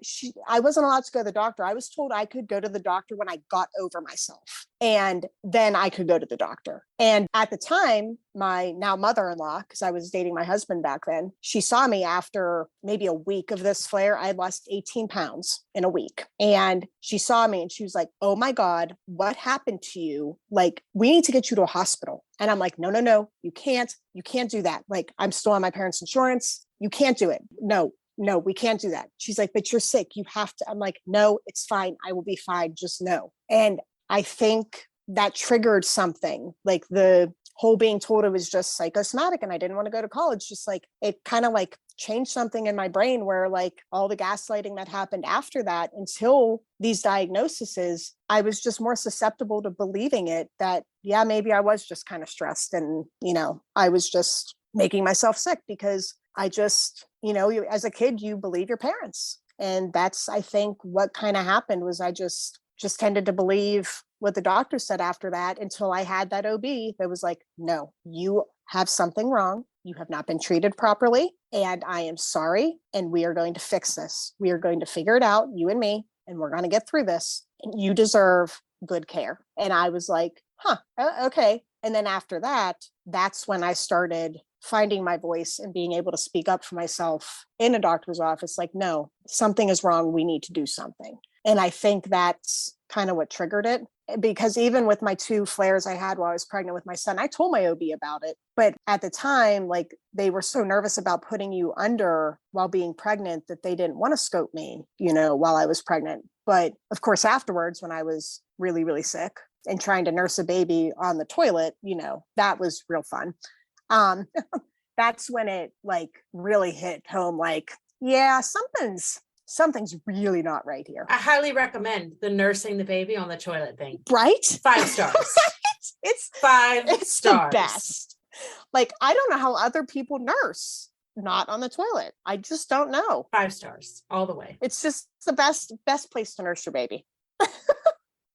allowed to go to the doctor. I was told I could go to the doctor when I got over myself, and then I could go to the doctor. And at the time, my now mother-in-law, because I was dating my husband back then, she saw me after maybe a week of this flare. I had lost 18 pounds in a week. And she saw me and she was like, oh my God, what happened to you? Like, we need to get you to a hospital. And I'm like, no, you can't do that. Like, I'm still on my parents' insurance. You can't do it. No, we can't do that. She's like, but you're sick. You have to. I'm like, no, it's fine. I will be fine. Just no. And I think that triggered something, like the whole being told it was just psychosomatic and I didn't want to go to college, just like it kind of like changed something in my brain where like all the gaslighting that happened after that until these diagnoses, I was just more susceptible to believing it that, yeah, maybe I was just kind of stressed and, you know, I was just making myself sick because I just, you know, as a kid, you believe your parents. And that's, I think, what kind of happened was I just tended to believe what the doctor said after that until I had that OB that was like, no, you have something wrong. You have not been treated properly. And I am sorry. And we are going to fix this. We are going to figure it out, you and me, and we're going to get through this. And you deserve good care. And I was like, okay. And then after that, that's when I started finding my voice and being able to speak up for myself in a doctor's office. Like, no, something is wrong. We need to do something. And I think that's kind of what triggered it. Because even with my 2 flares I had while I was pregnant with my son, I told my OB about it. But at the time, like they were so nervous about putting you under while being pregnant that they didn't want to scope me, you know, while I was pregnant. But of course, afterwards, when I was really, really sick and trying to nurse a baby on the toilet, you know, that was real fun. That's when it like really hit home. Like, yeah, something's really not right here. I highly recommend the nursing the baby on the toilet thing. Right? 5 stars. It's 5 it's stars. The best. Like, I don't know how other people nurse not on the toilet. I just don't know. 5 stars all the way. It's just the best place to nurse your baby.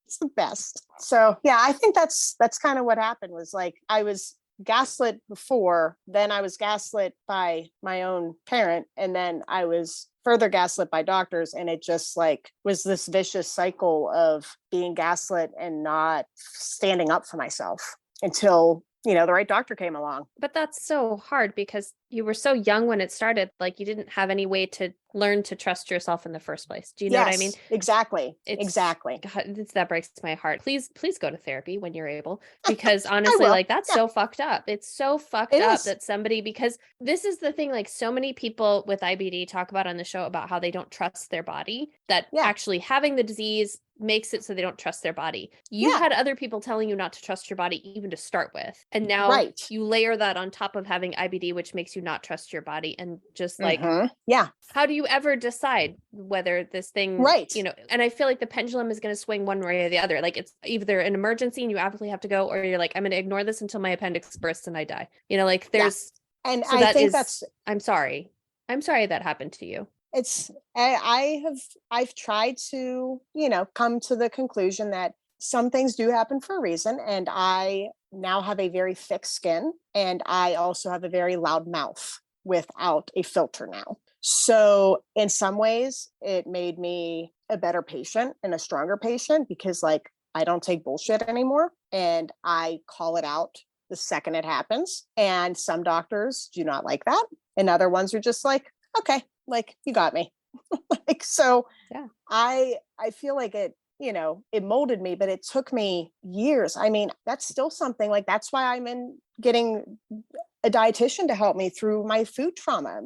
It's the best. So yeah, I think that's kind of what happened was like, I was gaslit before, then I was gaslit by my own parent, and then I was further gaslit by doctors, and it just like was this vicious cycle of being gaslit and not standing up for myself until, you know, the right doctor came along. But that's so hard because you were so young when it started, like you didn't have any way to learn to trust yourself in the first place. Do you know what I mean? Exactly. Exactly. God, that breaks my heart. Please go to therapy when you're able, because honestly, like that's so fucked up. It's so fucked up that somebody, because this is the thing, like so many people with IBD talk about on the show about how they don't trust their body, that actually having the disease makes it so they don't trust their body. You had other people telling you not to trust your body even to start with. And now you layer that on top of having IBD, which makes you not trust your body. And just like, how do you ever decide whether this thing, you know, and I feel like the pendulum is going to swing one way or the other. Like it's either an emergency and you absolutely have to go, or you're like, I'm going to ignore this until my appendix bursts and I die. You know, like there's, and so I think I'm sorry that happened to you. I've tried to, you know, come to the conclusion that some things do happen for a reason. And I now have a very thick skin, and I also have a very loud mouth without a filter now. So in some ways it made me a better patient and a stronger patient, because like, I don't take bullshit anymore and I call it out the second it happens. And some doctors do not like that. And other ones are just like, okay, like you got me. Like, so I feel like it, you know, it molded me, but it took me years. I mean, that's still something, like, that's why I'm in getting a dietitian to help me through my food trauma,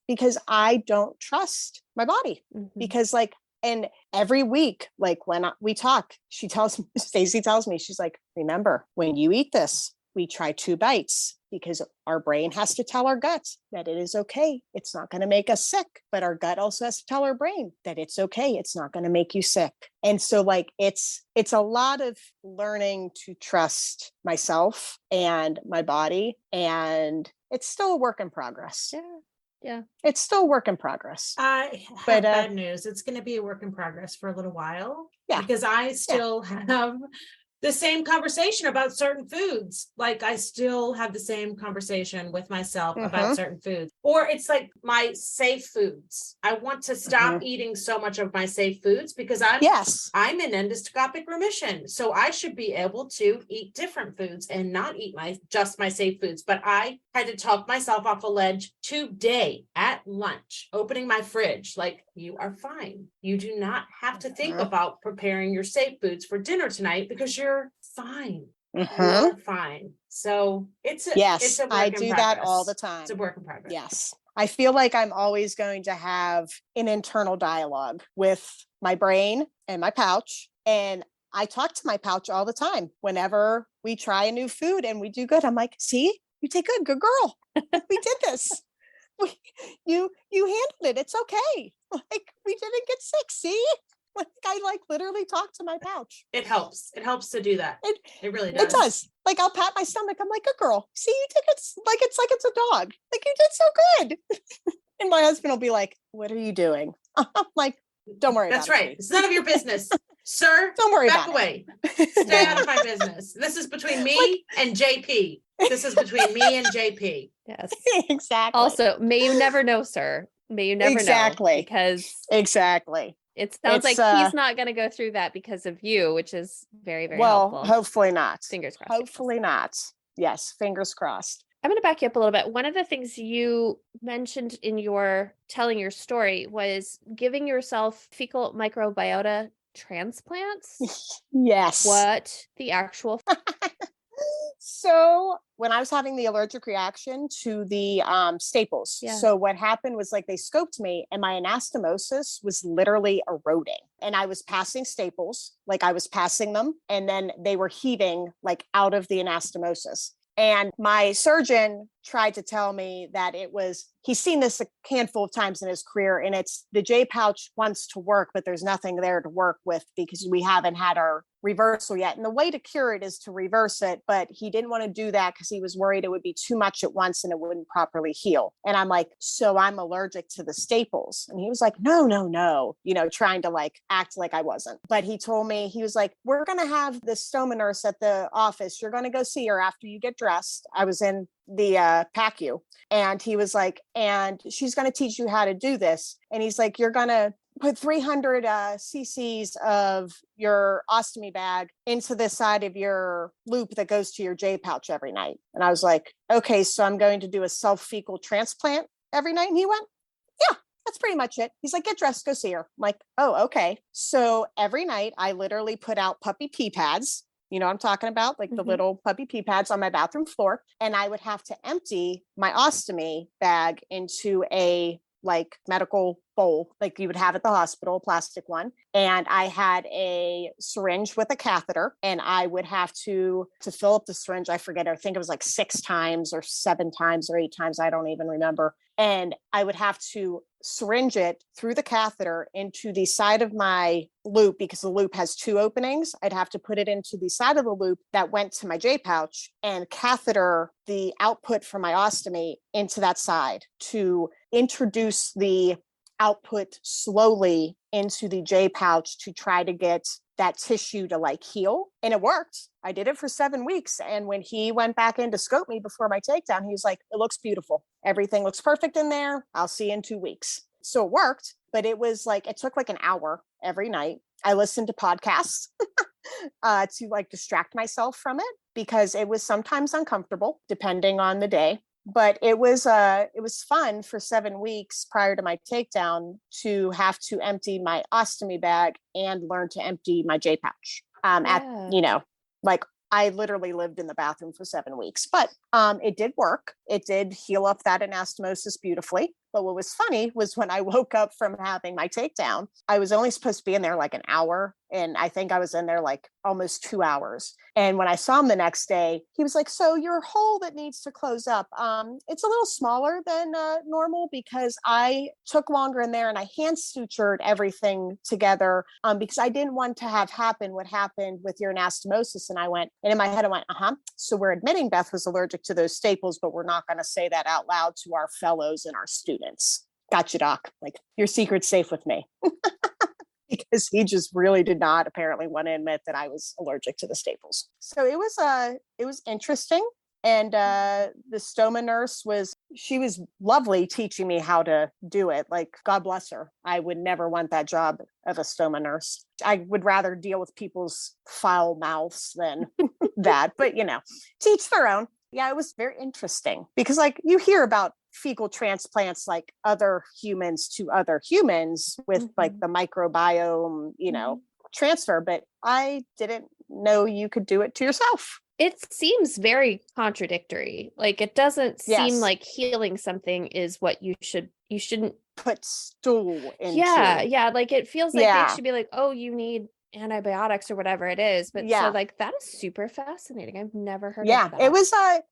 because I don't trust my body. Because like, and every week, like when we talk, Stacey tells me, she's like, remember, when you eat this, we try 2 bites, because our brain has to tell our gut that it is okay. It's not going to make us sick, but our gut also has to tell our brain that it's okay. It's not going to make you sick. And so like, it's a lot of learning to trust myself and my body. And it's still a work in progress. Yeah. It's still a work in progress. I have bad news. It's going to be a work in progress for a little while. Because I still have the same conversation about certain foods. Like I still have the same conversation with myself about certain foods, or it's like my safe foods. I want to stop eating so much of my safe foods because I'm in endoscopic remission. So I should be able to eat different foods and not eat just my safe foods. But I had to talk myself off a ledge today at lunch, opening my fridge. Like, you are fine. You do not have to think about preparing your safe foods for dinner tonight because you're fine. You're fine. So it's a work I in do progress. that all the time. It's a work in progress. Yes. I feel like I'm always going to have an internal dialogue with my brain and my pouch. And I talk to my pouch all the time. Whenever we try a new food and we do good, I'm like, see, you did good girl. We did this. You handled it. It's okay. Like, we didn't get sick. See, like, I like literally talk to my pouch. It helps to do that. It really does. It does. Like, I'll pat my stomach. I'm like, good girl. See, you did it. Like, it's a dog. Like, you did so good. And my husband will be like, what are you doing? I'm like, don't worry about it. That's right. It's none of your business. Sir, don't worry back about away. Stay out of my business. This is between me and JP. This is between me and JP. Yes. Exactly. Also, may you never know, sir. May you never know. Because exactly. It sounds like he's not going to go through that because of you, which is very, very helpful. Hopefully not. Fingers crossed. Hopefully not. Yes, fingers crossed. I'm going to back you up a little bit. One of the things you mentioned in your telling your story was giving yourself fecal microbiota transplants. Yes. What the actual? So when I was having the allergic reaction to the staples, so what happened was, like, they scoped me and my anastomosis was literally eroding, and I was passing staples, like I was passing them, and then they were heaving like out of the anastomosis. And my surgeon tried to tell me that he's seen this a handful of times in his career, and it's the J pouch wants to work, but there's nothing there to work with because we haven't had our reversal yet. And the way to cure it is to reverse it, but he didn't want to do that because he was worried it would be too much at once and it wouldn't properly heal. And I'm like, so I'm allergic to the staples. And he was like, no, trying to like act like I wasn't. But he told me, he was like, we're going to have the stoma nurse at the office. You're going to go see her after you get dressed. I was in the PACU, and he was like, and she's going to teach you how to do this. And he's like, you're going to put 300 cc's of your ostomy bag into the side of your loop that goes to your J pouch every night. And I was like, okay, so I'm going to do a self-fecal transplant every night. And he went, yeah, that's pretty much it. He's like, get dressed, go see her. I'm like, oh, okay. So every night I literally put out puppy pee pads. You know what I'm talking about? Like the little puppy pee pads on my bathroom floor. And I would have to empty my ostomy bag into a like medical bowl, like you would have at the hospital, a plastic one. And I had a syringe with a catheter, and I would have to fill up the syringe. I forget, I think it was like 6 times or 7 times or 8 times. I don't even remember. And I would have to syringe it through the catheter into the side of my loop, because the loop has 2 openings. I'd have to put it into the side of the loop that went to my J pouch and catheter the output from my ostomy into that side to introduce the output slowly into the J pouch to try to get that tissue to like heal. And it worked. I did it for 7 weeks. And when he went back in to scope me before my takedown, he was like, it looks beautiful. Everything looks perfect in there. I'll see you in 2 weeks. So it worked, but it was like, it took like an hour every night. I listened to podcasts to like distract myself from it, because it was sometimes uncomfortable depending on the day. But it was fun for 7 weeks prior to my takedown to have to empty my ostomy bag and learn to empty my J pouch. Like I literally lived in the bathroom for 7 weeks, but it did work. It did heal up that anastomosis beautifully. But what was funny was when I woke up from having my takedown, I was only supposed to be in there like an hour. And I think I was in there like almost 2 hours. And when I saw him the next day, he was like, so your hole that needs to close up, it's a little smaller than normal because I took longer in there and I hand sutured everything together because I didn't want to have happen what happened with your anastomosis. And I went, and in my head, I went, so we're admitting Beth was allergic to those staples, but we're not going to say that out loud to our fellows and our students. Gotcha, doc. Like, your secret's safe with me. Because he just really did not apparently want to admit that I was allergic to the staples. So it was interesting. And the stoma nurse was lovely teaching me how to do it. Like, God bless her. I would never want that job of a stoma nurse. I would rather deal with people's foul mouths than that. But, to each their own. Yeah, it was very interesting because like you hear about fecal transplants, like other humans to other humans with like the microbiome, transfer, but I didn't know you could do it to yourself. It seems very contradictory. Like it doesn't seem like healing something is what you shouldn't put stool into. Yeah. Like it feels like they should be like, oh, you need antibiotics or whatever it is. But so like that is super fascinating. I've never heard of that.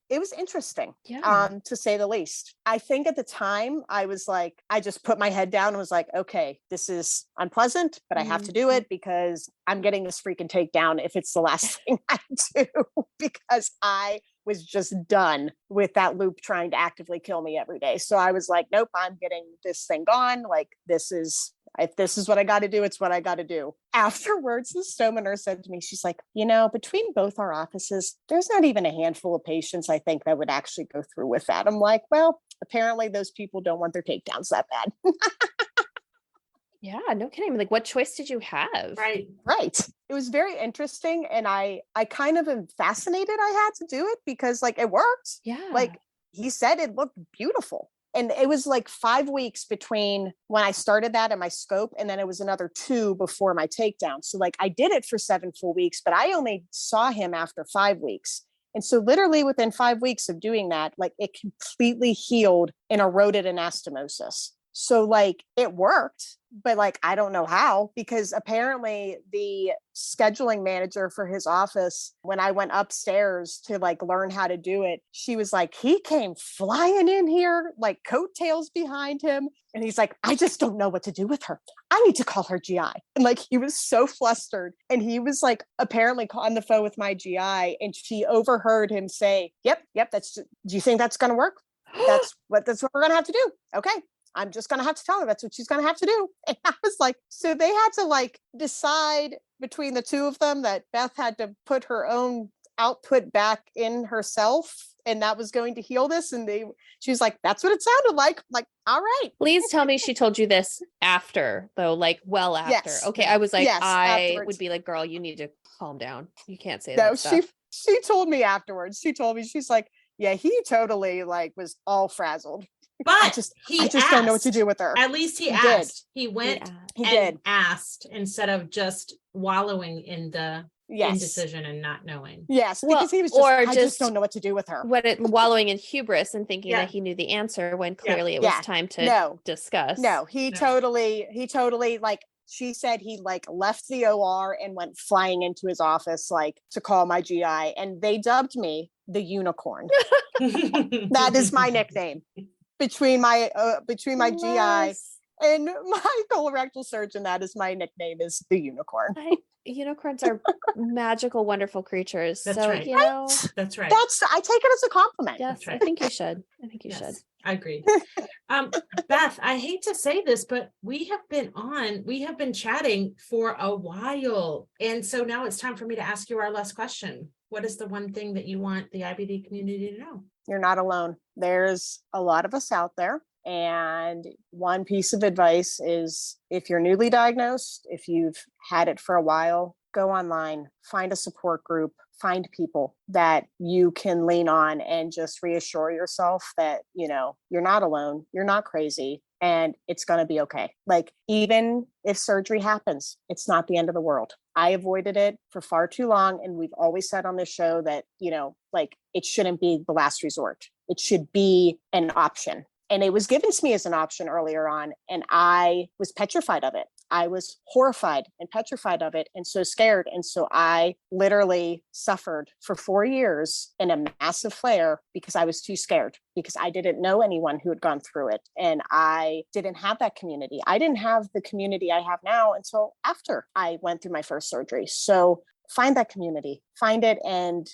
It was interesting, Yeah. to say the least. I think at the time I was like, I just put my head down and was like, okay, this is unpleasant, but I have to do it because I'm getting this freaking takedown if it's the last thing I do, because I was just done with that loop trying to actively kill me every day. So I was like, nope, I'm getting this thing gone. Like, if this is what I got to do, it's what I got to do. Afterwards, the stoma nurse said to me, she's like, between both our offices, there's not even a handful of patients I think that would actually go through with that. I'm like, well, apparently those people don't want their takedowns that bad. Yeah, no kidding. Like, what choice did you have? Right. It was very interesting. And I kind of am fascinated I had to do it because like it worked. Yeah. Like he said, it looked beautiful. And it was like 5 weeks between when I started that and my scope. And then it was another 2 before my takedown. So like I did it for 7 full weeks, but I only saw him after 5 weeks. And so literally within 5 weeks of doing that, like it completely healed and eroded anastomosis. So like it worked, but like, I don't know how, because apparently the scheduling manager for his office, when I went upstairs to like learn how to do it, she was like, he came flying in here, like coattails behind him. And he's like, I just don't know what to do with her. I need to call her GI. And like, he was so flustered. And he was like, apparently on the phone with my GI. And she overheard him say, yep. Do you think that's going to work? That's what we're going to have to do. Okay. I'm just going to have to tell her that's what she's going to have to do. And I was like, so they had to like decide between the two of them that Beth had to put her own output back in herself. And that was going to heal this. And she was like, that's what it sounded like. I'm like, all right. Please tell me she told you this after though, like well after. Yes. Okay. I was like, Yes, I afterwards. would be like, girl, you need to calm down. You can't say No, that stuff. she told me afterwards. She told me, she's like, yeah, he totally like was all frazzled. But I just don't know what to do with her. At least he asked. He went and asked instead of just wallowing in the indecision and not knowing. Yes, because he was just, I just don't know what to do with her. Wallowing in hubris and thinking that he knew the answer when clearly it was time to discuss. No, he totally like, she said he like left the OR and went flying into his office like to call my GI, and they dubbed me the unicorn. That is my nickname. Between my GI and my colorectal surgeon, that is my nickname, is the unicorn. Unicorns are magical, wonderful creatures. That's so, right. That's right. I take it as a compliment. Yes, right. I think you should. Should. I agree. Beth, I hate to say this, but we have been chatting for a while. And so now it's time for me to ask you our last question. What is the one thing that you want the IBD community to know? You're not alone. There's a lot of us out there. And one piece of advice is, if you're newly diagnosed, if you've had it for a while, go online, find a support group, find people that you can lean on and just reassure yourself that, you're not alone, you're not crazy, and it's going to be okay. Like, even if surgery happens, it's not the end of the world. I avoided it for far too long. And we've always said on this show that, it shouldn't be the last resort. It should be an option. And it was given to me as an option earlier on, and I was petrified of it. I was horrified and petrified of it and so scared. And so I literally suffered for 4 years in a massive flare because I was too scared, because I didn't know anyone who had gone through it. And I didn't have that community. I didn't have the community I have now until after I went through my first surgery. So find that community, find it, and,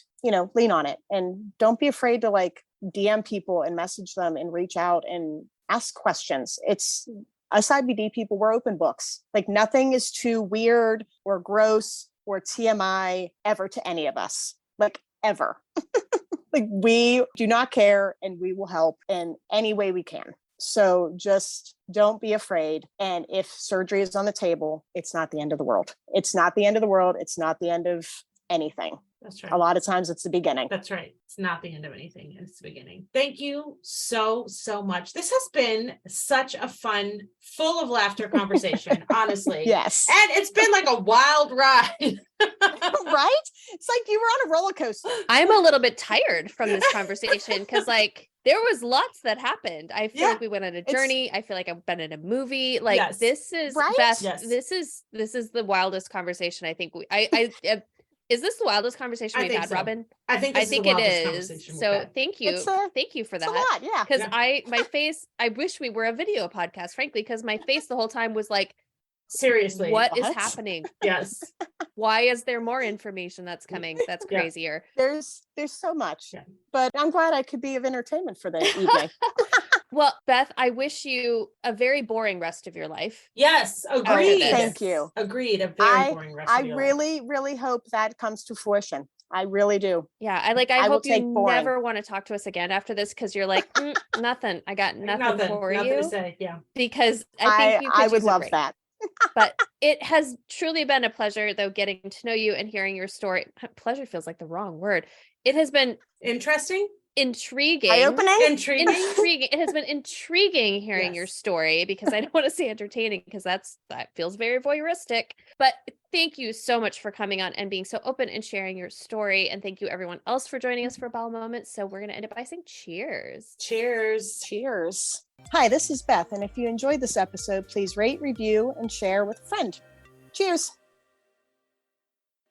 lean on it. And don't be afraid to DM people and message them and reach out and ask questions. It's us IBD people, we're open books. Like, nothing is too weird or gross or TMI ever to any of us, ever. We do not care, and we will help in any way we can. So just don't be afraid. And if surgery is on the table, it's not the end of the world. It's not the end of the world. It's not the end of anything. That's right. A lot of times it's the beginning. That's right. It's not the end of anything. It's the beginning. Thank you so much. This has been such a fun, full of laughter conversation, honestly. Yes. And it's been like a wild ride. Right? It's like you were on a roller coaster. I'm a little bit tired from this conversation because there was lots that happened. I feel Yeah. like we went on a journey. I feel like I've been in a movie. Like Yes. this is Right? Beth. Yes. This is the wildest conversation I think is this the wildest conversation I we've think had, so. Robin? I think this is the it wildest is. conversation we've So had. thank you. Thank you for It's that. a lot, yeah. Because Yeah. my face, I wish we were a video podcast, frankly, because my face the whole time was like, seriously, what is happening? Yes. Why is there more information that's coming? That's Yeah. crazier. There's so much, Yeah. but I'm glad I could be of entertainment for the evening. Well, Beth, I wish you a very boring rest of your life. Yes. Agreed. Thank you. Agreed. A very boring rest of your life. really hope that comes to fruition. I really do. Yeah, I will hope you take boring. never want to talk to us again after this because you're like, nothing. I got nothing for nothing you. to say. Yeah. Because I think I would love that. But it has truly been a pleasure, though, getting to know you and hearing your story. Pleasure feels like the wrong word. It has been interesting. Intriguing. Eye-opening? Intriguing. It has been intriguing hearing your story because I don't want to say entertaining because that feels very voyeuristic. But thank you so much for coming on and being so open and sharing your story. And thank you everyone else for joining us for Bowel Moments. So we're going to end it by saying cheers. Cheers. Cheers. Hi, this is Beth. And if you enjoyed this episode, please rate, review, and share with a friend. Cheers.